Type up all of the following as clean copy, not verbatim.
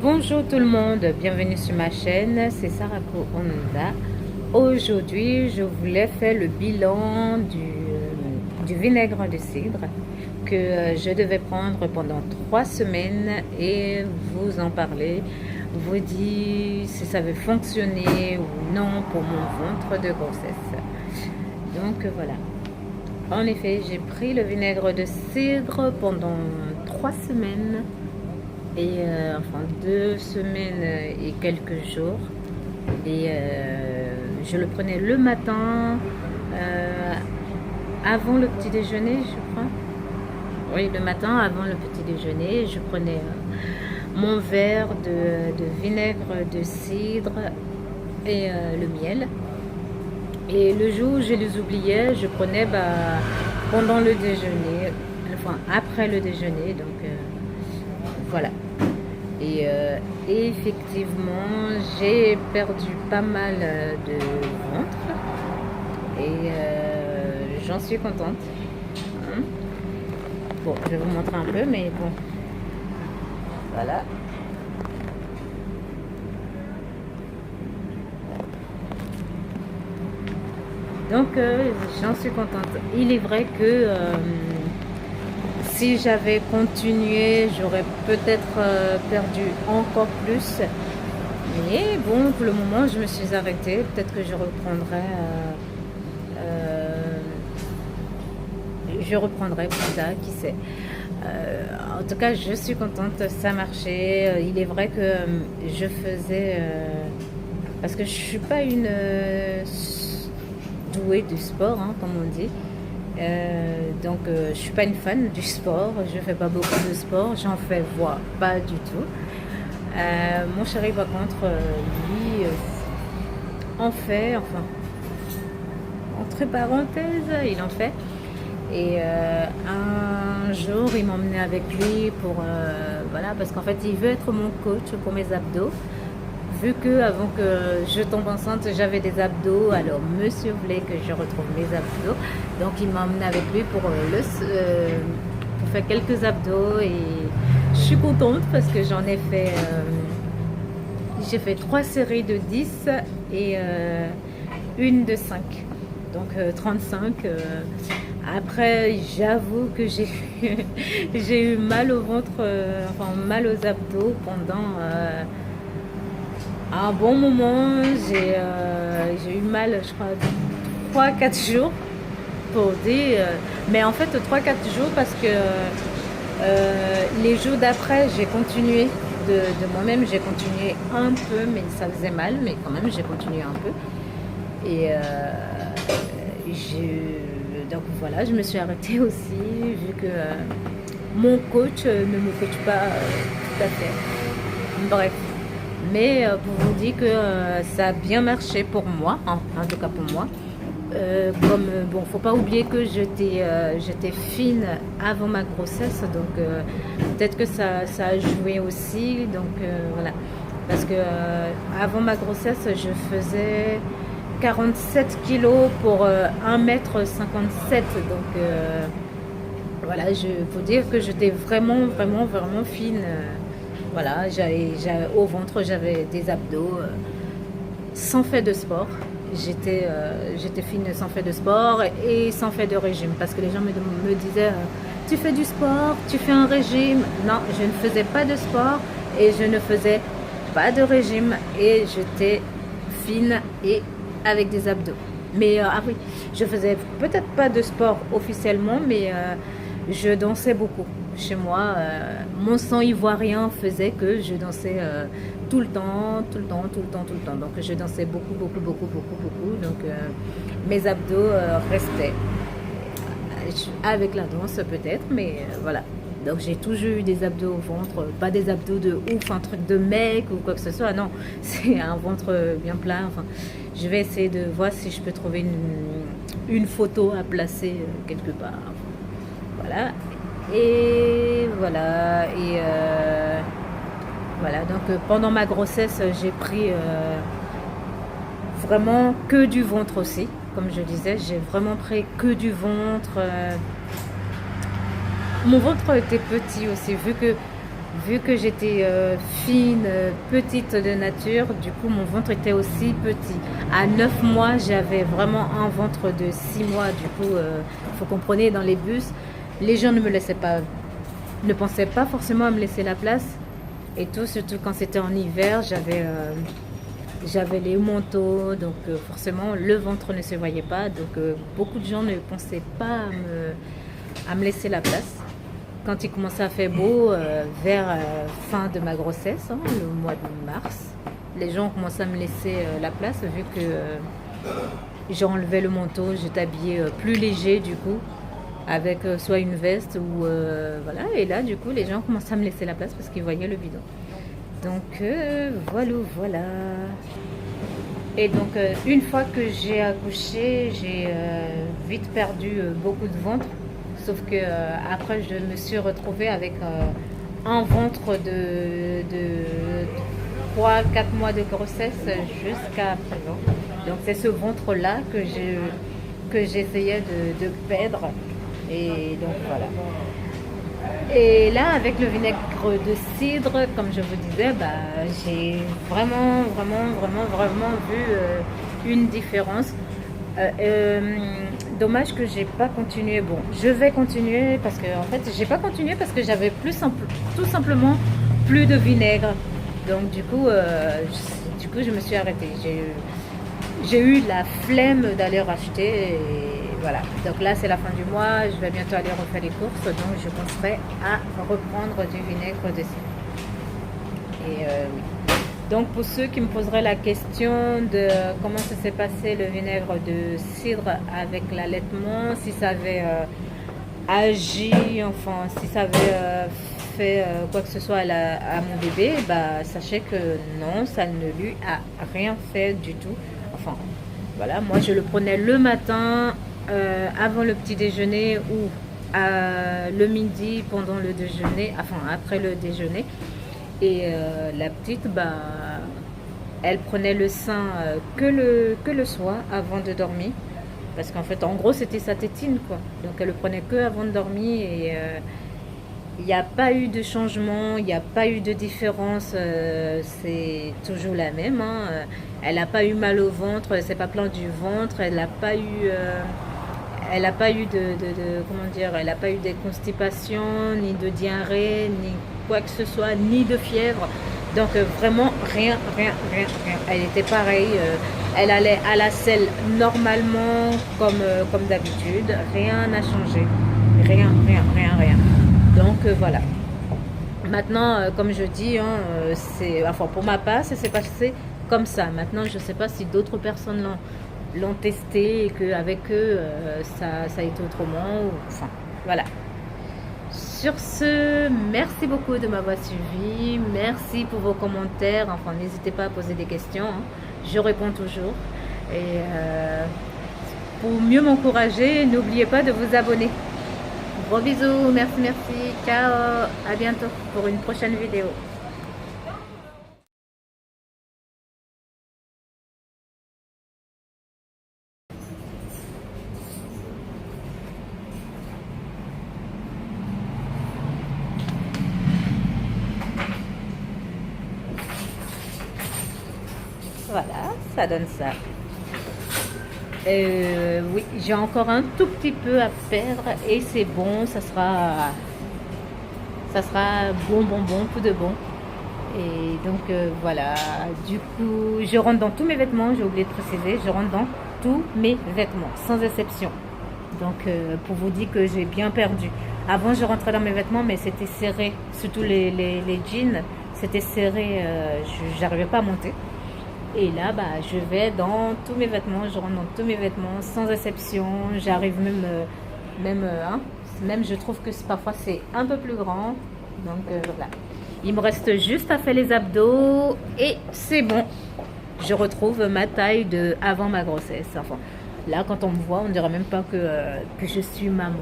Bonjour tout le monde, bienvenue sur ma chaîne, c'est Sarako Onunda. Aujourd'hui, je voulais faire le bilan du vinaigre de cidre que je devais prendre pendant 3 semaines et vous en parler, vous dire si ça avait fonctionné ou non pour mon ventre de grossesse. Donc voilà. En effet, j'ai pris le vinaigre de cidre pendant 3 semaines et enfin 2 semaines et quelques jours, et je le prenais le matin avant le petit déjeuner, je crois. Oui, le matin avant le petit déjeuner, je prenais mon verre de vinaigre de cidre et le miel. Et le jour où je les oubliais, je prenais pendant le déjeuner, enfin après le déjeuner, donc voilà. Et effectivement, j'ai perdu pas mal de ventre et j'en suis contente. Hein. Bon, je vais vous montrer un peu, mais bon, voilà. Donc, j'en suis contente. Il est vrai que si j'avais continué, j'aurais peut-être perdu encore plus. Mais bon, pour le moment, je me suis arrêtée. Peut-être que je reprendrai. Je reprendrai plus tard, qui sait. En tout cas, je suis contente. Ça marchait. Il est vrai que je faisais. Parce que je suis pas une douée du sport, hein, comme on dit. Donc je suis pas une fan du sport, je fais pas beaucoup de sport, j'en fais voir pas du tout. Mon chéri par contre, lui, en fait, enfin, entre parenthèses, il en fait. Et un jour, il m'emmenait avec lui pour, voilà, parce qu'en fait, il veut être mon coach pour mes abdos. Vu que avant que je tombe enceinte, j'avais des abdos, alors monsieur voulait que je retrouve mes abdos. Donc il m'a emmené avec lui pour faire quelques abdos, et je suis contente parce que j'en ai fait, j'ai fait 3 séries de 10 et une de 5. Donc 35. Après, j'avoue que j'ai eu mal au ventre, enfin mal aux abdos pendant un bon moment. J'ai eu mal, je crois, 3-4 jours pour dire. Mais en fait, 3-4 jours parce que les jours d'après, j'ai continué de moi-même. J'ai continué un peu, mais ça faisait mal. Mais quand même, j'ai continué un peu. Et donc voilà, je me suis arrêtée aussi, vu que mon coach ne me coach pas tout à fait. Bref. Mais pour vous dire que ça a bien marché pour moi, en tout cas pour moi. Comme bon, faut pas oublier que j'étais fine avant ma grossesse, donc peut-être que ça a joué aussi. Donc voilà, parce que avant ma grossesse, je faisais 47 kilos pour 1,57 m. Donc voilà, faut dire que j'étais vraiment, vraiment, vraiment fine. Voilà, au ventre, j'avais des abdos sans fait de sport. J'étais fine sans fait de sport et sans fait de régime. Parce que les gens me disaient, tu fais du sport, tu fais un régime. Non, je ne faisais pas de sport et je ne faisais pas de régime. Et j'étais fine et avec des abdos. Mais ah oui, je faisais peut-être pas de sport officiellement, mais je dansais beaucoup. Chez moi, mon sang ivoirien faisait que je dansais tout le temps, tout le temps, tout le temps, tout le temps. Donc je dansais beaucoup, beaucoup, beaucoup, beaucoup, beaucoup. Donc mes abdos restaient avec la danse peut-être, mais voilà. Donc j'ai toujours eu des abdos au ventre, pas des abdos de ouf, un truc de mec ou quoi que ce soit. Non, c'est un ventre bien plein. Enfin, je vais essayer de voir si je peux trouver une photo à placer quelque part. Voilà. Et voilà. Et voilà. Donc pendant ma grossesse, j'ai pris vraiment que du ventre aussi. Comme je disais, j'ai vraiment pris que du ventre. Mon ventre était petit aussi, vu que Vu que j'étais fine, petite de nature, du coup mon ventre était aussi petit. À 9 mois, j'avais vraiment un ventre de 6 mois. Du coup, faut comprendre, dans les bus, les gens ne me laissaient pas, ne pensaient pas forcément à me laisser la place. Et tout, surtout quand c'était en hiver, j'avais les manteaux, donc forcément le ventre ne se voyait pas. Donc beaucoup de gens ne pensaient pas à me laisser la place. Quand il commençait à faire beau, vers fin de ma grossesse, hein, le mois de mars, les gens ont commencé à me laisser la place vu que j'ai enlevé le manteau, j'étais habillée plus léger du coup, avec soit une veste ou voilà. Et là, du coup, les gens ont commencé à me laisser la place parce qu'ils voyaient le bidon. Donc voilà, voilà. Et donc une fois que j'ai accouché, j'ai vite perdu beaucoup de ventre. Sauf que après, je me suis retrouvée avec un ventre de 3 4 mois de grossesse jusqu'à présent. Donc c'est ce ventre-là que j'essayais de perdre. Et donc voilà. Et là, avec le vinaigre de cidre, comme je vous disais, bah, j'ai vraiment vu une différence. Dommage que j'ai pas continué. Bon, je vais continuer parce que en fait, j'ai pas continué parce que j'avais tout simplement plus de vinaigre. Donc du coup, je me suis arrêtée. J'ai eu la flemme d'aller racheter. Et voilà. Donc là, c'est la fin du mois. Je vais bientôt aller refaire les courses. Donc je penserai à reprendre du vinaigre de cidre. Et oui. Donc pour ceux qui me poseraient la question de comment ça s'est passé le vinaigre de cidre avec l'allaitement, si ça avait agi, enfin si ça avait fait quoi que ce soit à mon bébé, bah sachez que non, ça ne lui a rien fait du tout. Enfin voilà, moi je le prenais le matin avant le petit déjeuner ou le midi pendant le déjeuner, enfin après le déjeuner. Et la petite, bah, elle prenait le sein que le soir avant de dormir. Parce qu'en fait, en gros, c'était sa tétine, quoi. Donc, elle le prenait que avant de dormir. Et il n'y a pas eu de changement, il n'y a pas eu de différence. C'est toujours la même, hein. Elle n'a pas eu mal au ventre, elle s'est pas plainte du ventre, elle n'a pas eu... elle n'a pas eu comment dire, elle n'a pas eu de constipation, ni de diarrhée, ni quoi que ce soit, ni de fièvre. Donc vraiment rien. Elle était pareille. Elle allait à la selle normalement comme d'habitude. Rien n'a changé. Rien. Donc voilà. Maintenant, comme je dis, hein, enfin pour ma part, ça s'est passé comme ça. Maintenant, je ne sais pas si d'autres personnes l'ont testé et qu'avec eux, ça a été autrement. Enfin, voilà. Sur ce, merci beaucoup de m'avoir suivi. Merci pour vos commentaires. Enfin, n'hésitez pas à poser des questions, hein. Je réponds toujours. Et pour mieux m'encourager, n'oubliez pas de vous abonner. Gros bisous, merci. Ciao, à bientôt pour une prochaine vidéo. Voilà, ça donne ça. Oui, j'ai encore un tout petit peu à perdre et c'est bon, ça sera bon, tout de bon. Et donc voilà, du coup, je rentre dans tous mes vêtements, j'ai oublié de préciser, je rentre dans tous mes vêtements, sans exception. Donc pour vous dire que j'ai bien perdu. Avant, je rentrais dans mes vêtements, mais c'était serré, surtout les jeans, c'était serré, j'arrivais pas à monter. Et là, bah, je vais dans tous mes vêtements, je rentre dans tous mes vêtements, sans exception. J'arrive même je trouve que parfois c'est un peu plus grand. Donc voilà. Il me reste juste à faire les abdos et c'est bon. Je retrouve ma taille de avant ma grossesse. Enfin, là, quand on me voit, on ne dirait même pas que je suis maman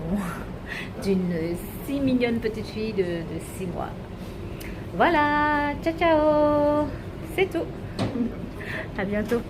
d'une si mignonne petite fille de 6 mois. Voilà, ciao, c'est tout. À bientôt.